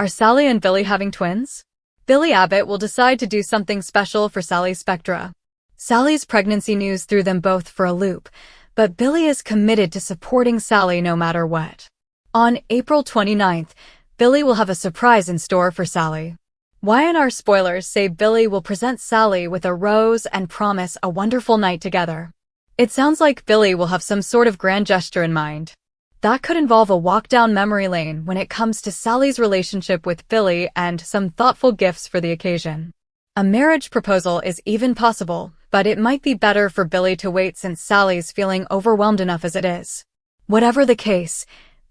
Are Sally and Billy having twins? Billy Abbott will decide to do something special for Sally's Spectra. Sally's pregnancy news threw them both for a loop, but Billy is committed to supporting Sally no matter what. On April 29th, Billy will have a surprise in store for Sally. Y&R spoilers say Billy will present Sally with a rose and promise a wonderful night together. It sounds like Billy will have some sort of grand gesture in mind. That could involve a walk down memory lane when it comes to Sally's relationship with Billy and some thoughtful gifts for the occasion. A marriage proposal is even possible, but it might be better for Billy to wait since Sally's feeling overwhelmed enough as it is. Whatever the case,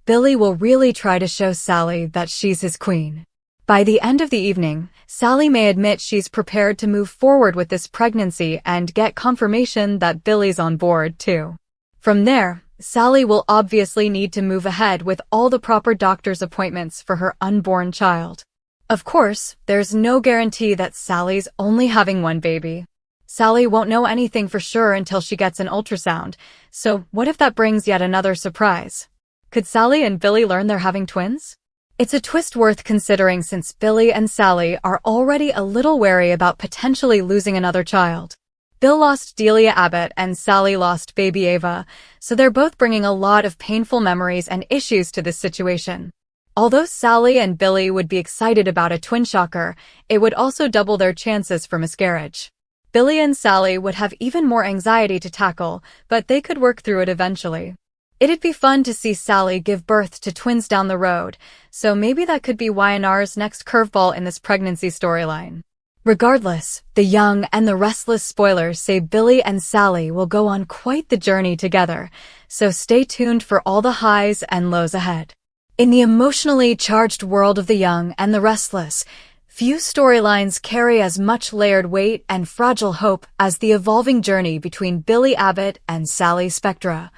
Billy will really try to show Sally that she's his queen. By the end of the evening, Sally may admit she's prepared to move forward with this pregnancy and get confirmation that Billy's on board, too. From there, Sally will obviously need to move ahead with all the proper doctor's appointments for her unborn child. Of course, there's no guarantee that Sally's only having one baby. Sally won't know anything for sure until she gets an ultrasound, so what if that brings yet another surprise? Could Sally and Billy learn they're having twins? It's a twist worth considering since Billy and Sally are already a little wary about potentially losing another child. Bill lost Delia Abbott and Sally lost baby Ava, so they're both bringing a lot of painful memories and issues to this situation. Although Sally and Billy would be excited about a twin shocker, it would also double their chances for miscarriage. Billy and Sally would have even more anxiety to tackle, but they could work through it eventually. It'd be fun to see Sally give birth to twins down the road, so maybe that could be Y&R's next curveball in this pregnancy storyline. Regardless, the young and the restless spoilers say Billy and Sally will go on quite the journey together, so stay tuned for all the highs and lows ahead. In the emotionally charged world of the young and the restless, few storylines carry as much layered weight and fragile hope as the evolving journey between Billy Abbott and Sally Spectra,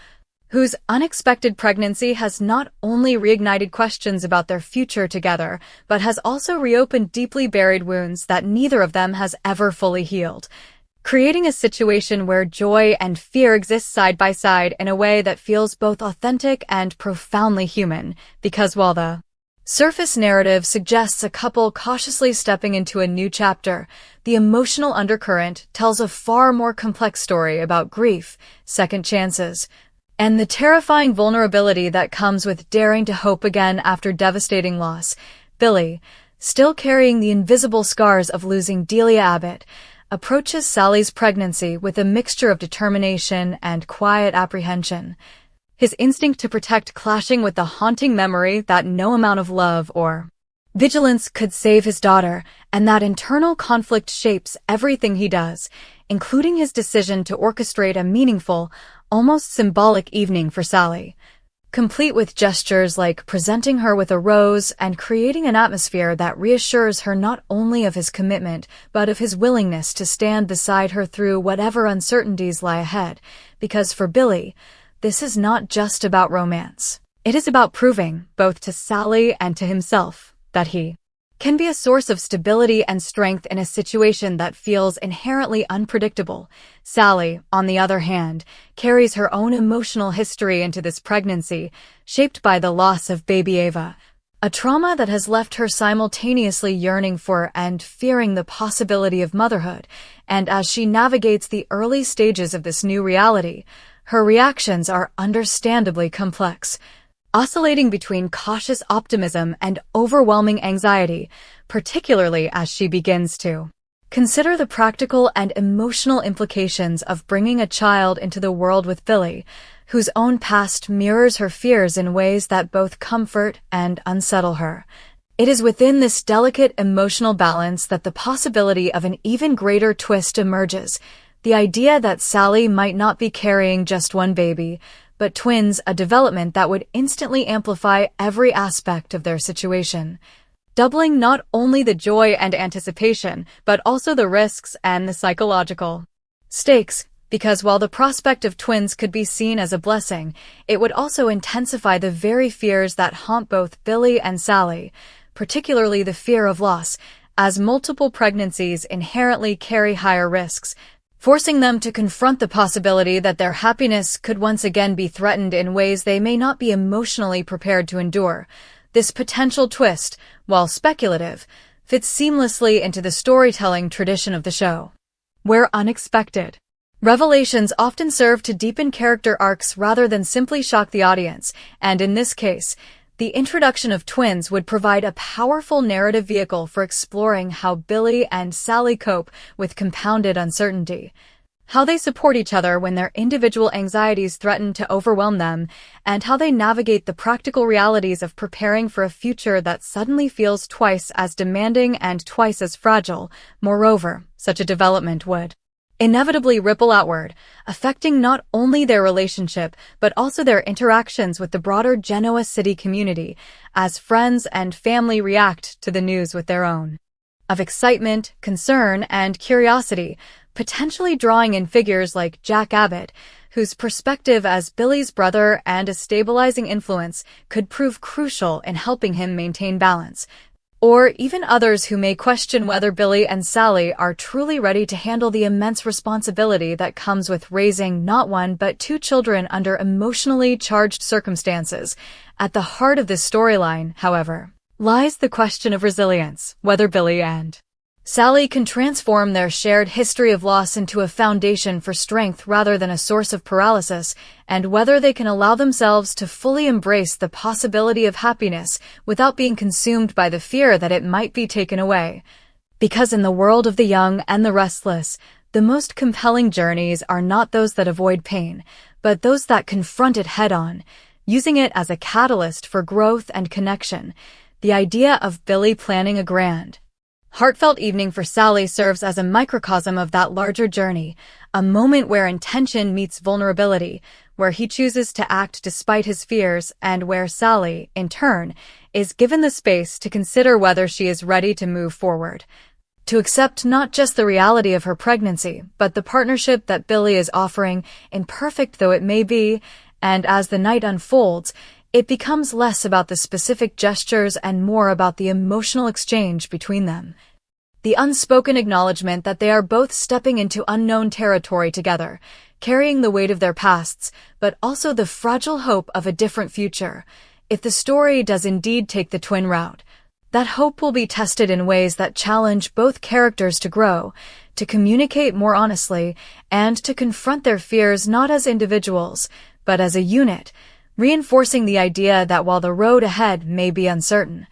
whose unexpected pregnancy has not only reignited questions about their future together, but has also reopened deeply buried wounds that neither of them has ever fully healed, creating a situation where joy and fear exist side by side in a way that feels both authentic and profoundly human, because while the surface narrative suggests a couple cautiously stepping into a new chapter, the emotional undercurrent tells a far more complex story about grief, second chances, and the terrifying vulnerability that comes with daring to hope again after devastating loss. Billy, still carrying the invisible scars of losing Delia Abbott, approaches Sally's pregnancy with a mixture of determination and quiet apprehension, his instinct to protect clashing with the haunting memory that no amount of love or vigilance could save his daughter, and that internal conflict shapes everything he does, including his decision to orchestrate a meaningful, almost symbolic evening for Sally, complete with gestures like presenting her with a rose and creating an atmosphere that reassures her not only of his commitment, but of his willingness to stand beside her through whatever uncertainties lie ahead, because for Billy, this is not just about romance. It is about proving, both to Sally and to himself, that he can be a source of stability and strength in a situation that feels inherently unpredictable. Sally, on the other hand, carries her own emotional history into this pregnancy, shaped by the loss of baby Ava, a trauma that has left her simultaneously yearning for and fearing the possibility of motherhood. And as she navigates the early stages of this new reality, her reactions are understandably complex, oscillating between cautious optimism and overwhelming anxiety, particularly as she begins to consider the practical and emotional implications of bringing a child into the world with Billy, whose own past mirrors her fears in ways that both comfort and unsettle her. It is within this delicate emotional balance that the possibility of an even greater twist emerges, the idea that Sally might not be carrying just one baby, but twins, a development that would instantly amplify every aspect of their situation, doubling not only the joy and anticipation, but also the risks and the psychological stakes, because while the prospect of twins could be seen as a blessing, it would also intensify the very fears that haunt both Billy and Sally, particularly the fear of loss, as multiple pregnancies inherently carry higher risks, forcing them to confront the possibility that their happiness could once again be threatened in ways they may not be emotionally prepared to endure. This potential twist, while speculative, fits seamlessly into the storytelling tradition of the show, where unexpected revelations often serve to deepen character arcs rather than simply shock the audience, and in this case, the introduction of twins would provide a powerful narrative vehicle for exploring how Billy and Sally cope with compounded uncertainty, how they support each other when their individual anxieties threaten to overwhelm them, and how they navigate the practical realities of preparing for a future that suddenly feels twice as demanding and twice as fragile. Moreover, such a development would inevitably ripple outward, affecting not only their relationship but also their interactions with the broader Genoa city community, as friends and family react to the news with their own of excitement, concern, and curiosity, potentially drawing in figures like Jack Abbott, whose perspective as Billy's brother and a stabilizing influence could prove crucial in helping him maintain balance, or even others who may question whether Billy and Sally are truly ready to handle the immense responsibility that comes with raising not one but two children under emotionally charged circumstances. At the heart of this storyline, however, lies the question of resilience, whether Billy and Sally can transform their shared history of loss into a foundation for strength rather than a source of paralysis, and whether they can allow themselves to fully embrace the possibility of happiness without being consumed by the fear that it might be taken away. Because in the world of the young and the restless, the most compelling journeys are not those that avoid pain, but those that confront it head-on, using it as a catalyst for growth and connection. The idea of Billy planning a grand, heartfelt evening for Sally serves as a microcosm of that larger journey, a moment where intention meets vulnerability, where he chooses to act despite his fears, and where Sally, in turn, is given the space to consider whether she is ready to move forward, to accept not just the reality of her pregnancy, but the partnership that Billy is offering, imperfect though it may be. And as the night unfolds, it becomes less about the specific gestures and more about the emotional exchange between them. The unspoken acknowledgement that they are both stepping into unknown territory together, carrying the weight of their pasts, but also the fragile hope of a different future. If the story does indeed take the twin route, that hope will be tested in ways that challenge both characters to grow, to communicate more honestly, and to confront their fears not as individuals, but as a unit, reinforcing the idea that while the road ahead may be uncertain,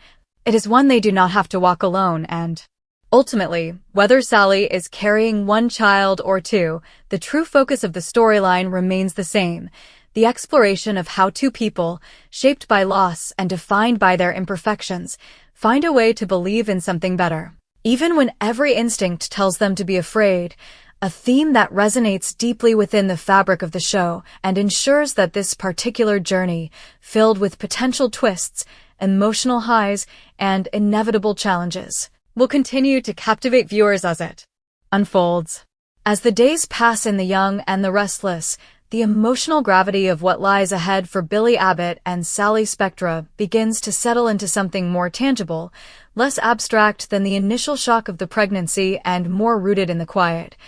it is one they do not have to walk alone. And ultimately, whether Sally is carrying one child or two, the true focus of the storyline remains the same: the exploration of how two people, shaped by loss and defined by their imperfections, find a way to believe in something better, even when every instinct tells them to be afraid. A theme that resonates deeply within the fabric of the show and ensures that this particular journey, filled with potential twists, emotional highs, and inevitable challenges, will continue to captivate viewers as it unfolds. As the days pass in The Young and the Restless, the emotional gravity of what lies ahead for Billy Abbott and Sally Spectra begins to settle into something more tangible, less abstract than the initial shock of the pregnancy and more rooted in the quiet,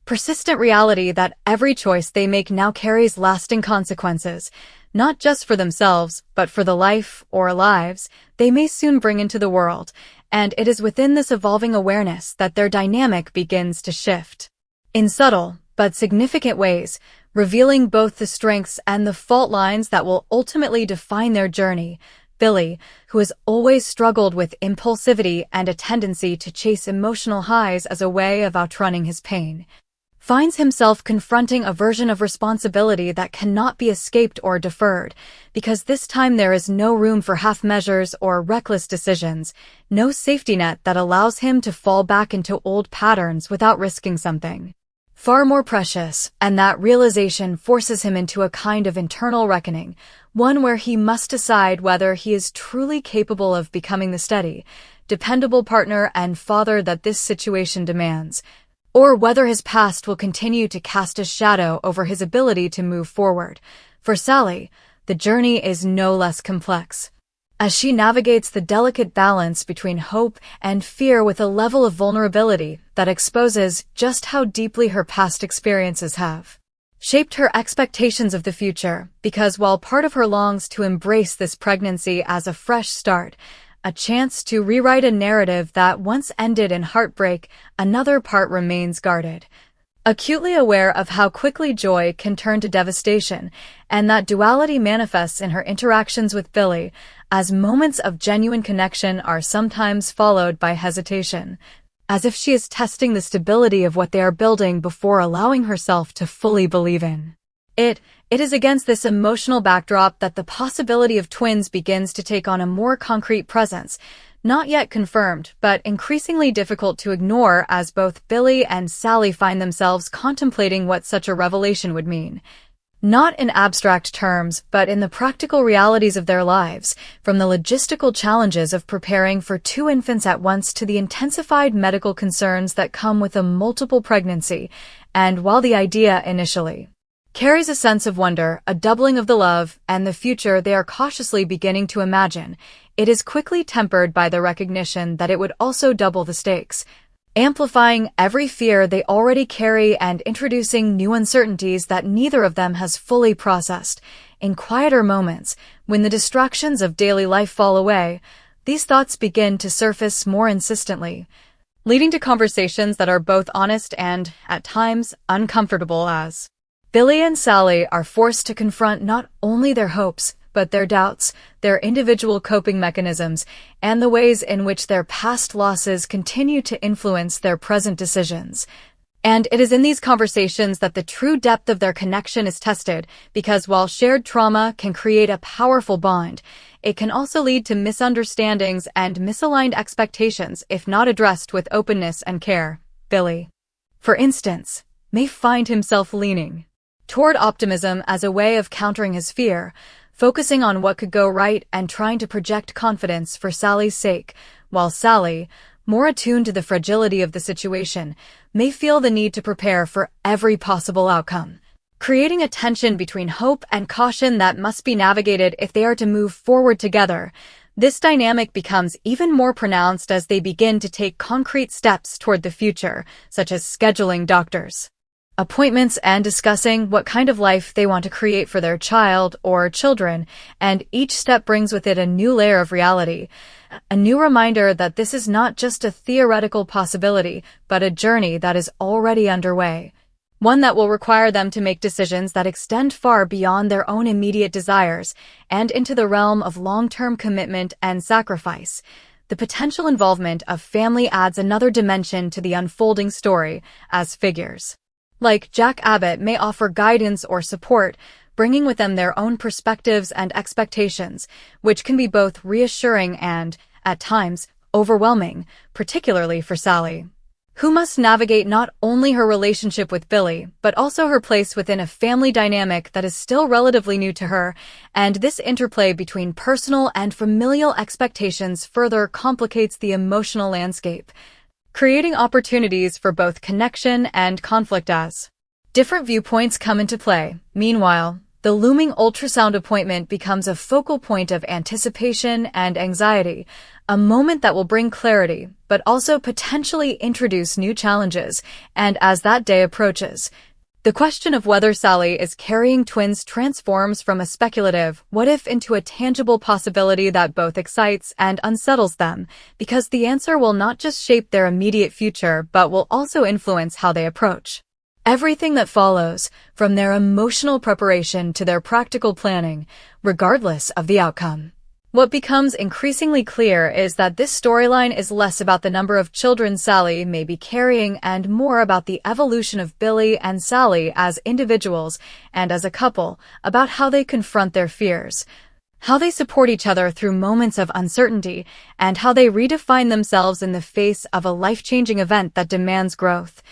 persistent reality that every choice they make now carries lasting consequences, not just for themselves, but for the life or lives they may soon bring into the world. And it is within this evolving awareness that their dynamic begins to shift, in subtle but significant ways, revealing both the strengths and the fault lines that will ultimately define their journey. Billy, who has always struggled with impulsivity and a tendency to chase emotional highs as a way of outrunning his pain, finds himself confronting a version of responsibility that cannot be escaped or deferred, because this time there is no room for half measures or reckless decisions, no safety net that allows him to fall back into old patterns without risking something far more precious, and that realization forces him into a kind of internal reckoning, one where he must decide whether he is truly capable of becoming the steady, dependable partner and father that this situation demands, or whether his past will continue to cast a shadow over his ability to move forward. For Sally, the journey is no less complex, as she navigates the delicate balance between hope and fear with a level of vulnerability that exposes just how deeply her past experiences have shaped her expectations of the future. Because while part of her longs to embrace this pregnancy as a fresh start, a chance to rewrite a narrative that once ended in heartbreak. Another part remains guarded, acutely aware of how quickly joy can turn to devastation, and that duality manifests in her interactions with Billy, as moments of genuine connection are sometimes followed by hesitation, as if she is testing the stability of what they are building before allowing herself to fully believe in it. It is against this emotional backdrop that the possibility of twins begins to take on a more concrete presence, not yet confirmed, but increasingly difficult to ignore as both Billy and Sally find themselves contemplating what such a revelation would mean. Not in abstract terms, but in the practical realities of their lives, from the logistical challenges of preparing for 2 infants at once to the intensified medical concerns that come with a multiple pregnancy. And while the idea initially carries a sense of wonder, a doubling of the love, and the future they are cautiously beginning to imagine, it is quickly tempered by the recognition that it would also double the stakes, amplifying every fear they already carry and introducing new uncertainties that neither of them has fully processed. In quieter moments, when the distractions of daily life fall away, these thoughts begin to surface more insistently, leading to conversations that are both honest and, at times, uncomfortable as Billy and Sally are forced to confront not only their hopes, but their doubts, their individual coping mechanisms, and the ways in which their past losses continue to influence their present decisions. And it is in these conversations that the true depth of their connection is tested, because while shared trauma can create a powerful bond, it can also lead to misunderstandings and misaligned expectations if not addressed with openness and care. Billy, for instance, may find himself leaning toward optimism as a way of countering his fear, focusing on what could go right and trying to project confidence for Sally's sake, while Sally, more attuned to the fragility of the situation, may feel the need to prepare for every possible outcome, creating a tension between hope and caution that must be navigated if they are to move forward together. This dynamic becomes even more pronounced as they begin to take concrete steps toward the future, such as scheduling doctors' appointments and discussing what kind of life they want to create for their child or children, and each step brings with it a new layer of reality, a new reminder that this is not just a theoretical possibility, but a journey that is already underway, one that will require them to make decisions that extend far beyond their own immediate desires and into the realm of long-term commitment and sacrifice. The potential involvement of family adds another dimension to the unfolding story, as figures like Jack Abbott may offer guidance or support, bringing with them their own perspectives and expectations, which can be both reassuring and, at times, overwhelming, particularly for Sally, who must navigate not only her relationship with Billy, but also her place within a family dynamic that is still relatively new to her, and this interplay between personal and familial expectations further complicates the emotional landscape, creating opportunities for both connection and conflict as different viewpoints come into play. Meanwhile, the looming ultrasound appointment becomes a focal point of anticipation and anxiety, a moment that will bring clarity, but also potentially introduce new challenges. And as that day approaches, the question of whether Sally is carrying twins transforms from a speculative "what if" into a tangible possibility that both excites and unsettles them, because the answer will not just shape their immediate future but will also influence how they approach everything that follows, from their emotional preparation to their practical planning, regardless of the outcome. What becomes increasingly clear is that this storyline is less about the number of children Sally may be carrying and more about the evolution of Billy and Sally as individuals and as a couple, about how they confront their fears, how they support each other through moments of uncertainty, and how they redefine themselves in the face of a life-changing event that demands growth,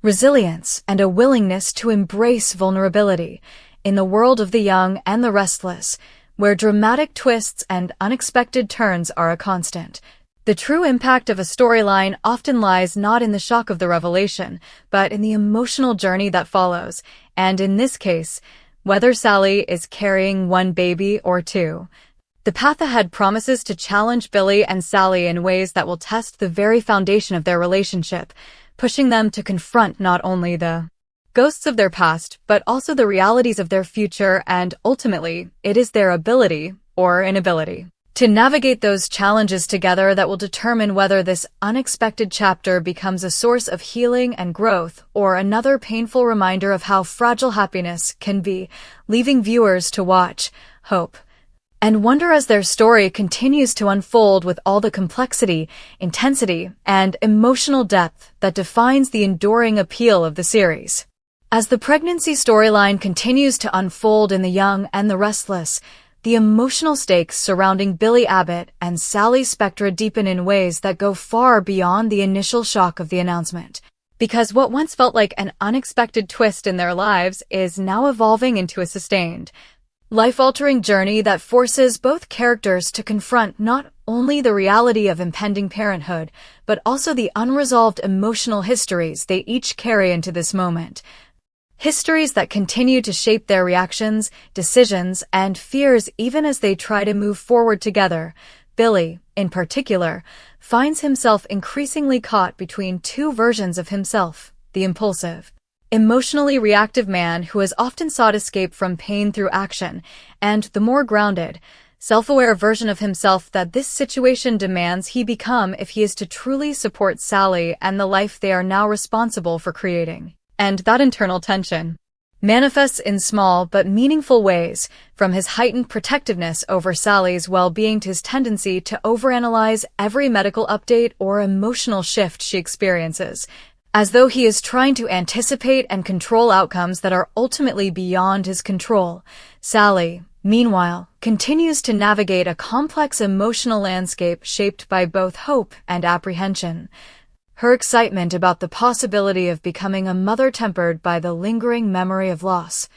resilience, and a willingness to embrace vulnerability. In the world of the young and the restless, where dramatic twists and unexpected turns are a constant, the true impact of a storyline often lies not in the shock of the revelation, but in the emotional journey that follows, and in this case, whether Sally is carrying one baby or 2. The path ahead promises to challenge Billy and Sally in ways that will test the very foundation of their relationship, pushing them to confront not only the ghosts of their past, but also the realities of their future, and ultimately, it is their ability, or inability, to navigate those challenges together that will determine whether this unexpected chapter becomes a source of healing and growth or another painful reminder of how fragile happiness can be, leaving viewers to watch, hope, and wonder as their story continues to unfold with all the complexity, intensity, and emotional depth that defines the enduring appeal of the series. As the pregnancy storyline continues to unfold in The Young and the Restless, the emotional stakes surrounding Billy Abbott and Sally Spectra deepen in ways that go far beyond the initial shock of the announcement. Because what once felt like an unexpected twist in their lives is now evolving into a sustained, life-altering journey that forces both characters to confront not only the reality of impending parenthood, but also the unresolved emotional histories they each carry into this moment. Histories that continue to shape their reactions, decisions, and fears even as they try to move forward together. Billy, in particular, finds himself increasingly caught between two versions of himself: the impulsive, emotionally reactive man who has often sought escape from pain through action, and the more grounded, self-aware version of himself that this situation demands he become if he is to truly support Sally and the life they are now responsible for creating. And that internal tension manifests in small but meaningful ways, from his heightened protectiveness over Sally's well-being to his tendency to overanalyze every medical update or emotional shift she experiences, as though he is trying to anticipate and control outcomes that are ultimately beyond his control. Sally, meanwhile, continues to navigate a complex emotional landscape shaped by both hope and apprehension. Her excitement about the possibility of becoming a mother tempered by the lingering memory of loss,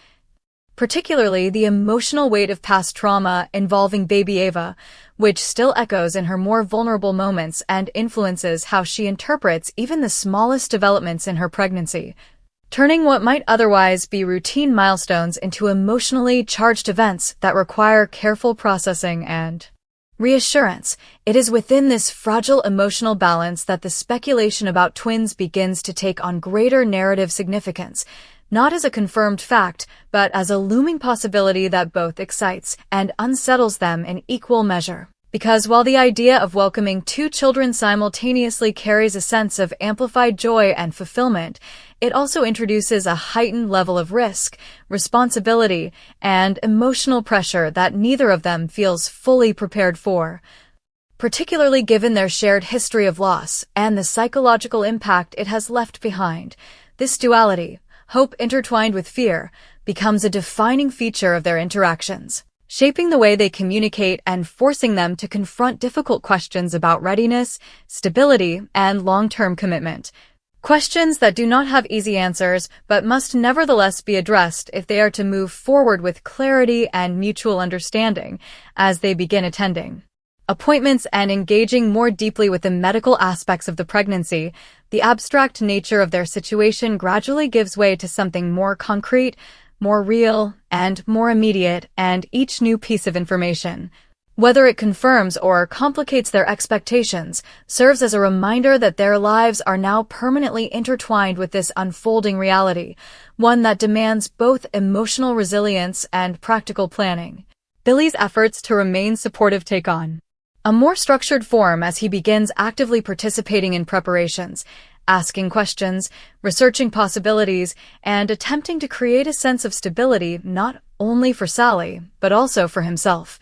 particularly the emotional weight of past trauma involving baby Ava, which still echoes in her more vulnerable moments and influences how she interprets even the smallest developments in her pregnancy, turning what might otherwise be routine milestones into emotionally charged events that require careful processing and reassurance. It is within this fragile emotional balance that the speculation about twins begins to take on greater narrative significance, not as a confirmed fact, but as a looming possibility that both excites and unsettles them in equal measure. Because while the idea of welcoming two children simultaneously carries a sense of amplified joy and fulfillment, it also introduces a heightened level of risk, responsibility, and emotional pressure that neither of them feels fully prepared for, particularly given their shared history of loss and the psychological impact it has left behind. This duality, hope intertwined with fear, becomes a defining feature of their interactions, shaping the way they communicate and forcing them to confront difficult questions about readiness, stability, and long-term commitment. Questions that do not have easy answers, but must nevertheless be addressed if they are to move forward with clarity and mutual understanding as they begin attending appointments and engaging more deeply with the medical aspects of the pregnancy. The abstract nature of their situation gradually gives way to something more concrete, more real, and more immediate, and each new piece of information, whether it confirms or complicates their expectations, serves as a reminder that their lives are now permanently intertwined with this unfolding reality, one that demands both emotional resilience and practical planning. Billy's efforts to remain supportive take on a more structured form as he begins actively participating in preparations, asking questions, researching possibilities, and attempting to create a sense of stability not only for Sally, but also for himself,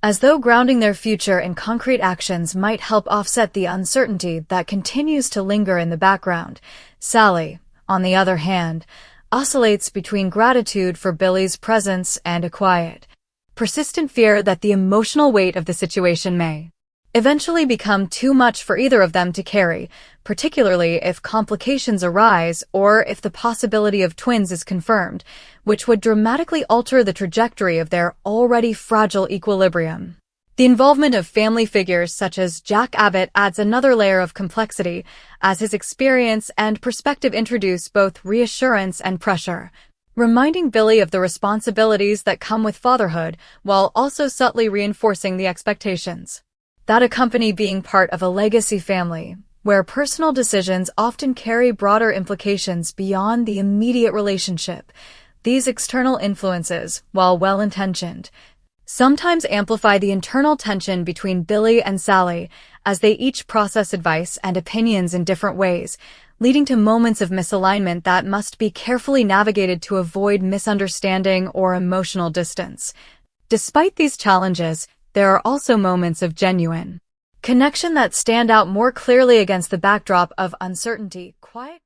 as though grounding their future in concrete actions might help offset the uncertainty that continues to linger in the background. Sally, on the other hand, oscillates between gratitude for Billy's presence and a quiet, persistent fear that the emotional weight of the situation may eventually become too much for either of them to carry, particularly if complications arise or if the possibility of twins is confirmed, which would dramatically alter the trajectory of their already fragile equilibrium. The involvement of family figures such as Jack Abbott adds another layer of complexity, as his experience and perspective introduce both reassurance and pressure, reminding Billy of the responsibilities that come with fatherhood while also subtly reinforcing the expectations that accompany being part of a legacy family, where personal decisions often carry broader implications beyond the immediate relationship. These external influences, while well-intentioned, sometimes amplify the internal tension between Billy and Sally as they each process advice and opinions in different ways, leading to moments of misalignment that must be carefully navigated to avoid misunderstanding or emotional distance. Despite these challenges, there are also moments of genuine connection that stand out more clearly against the backdrop of uncertainty, quiet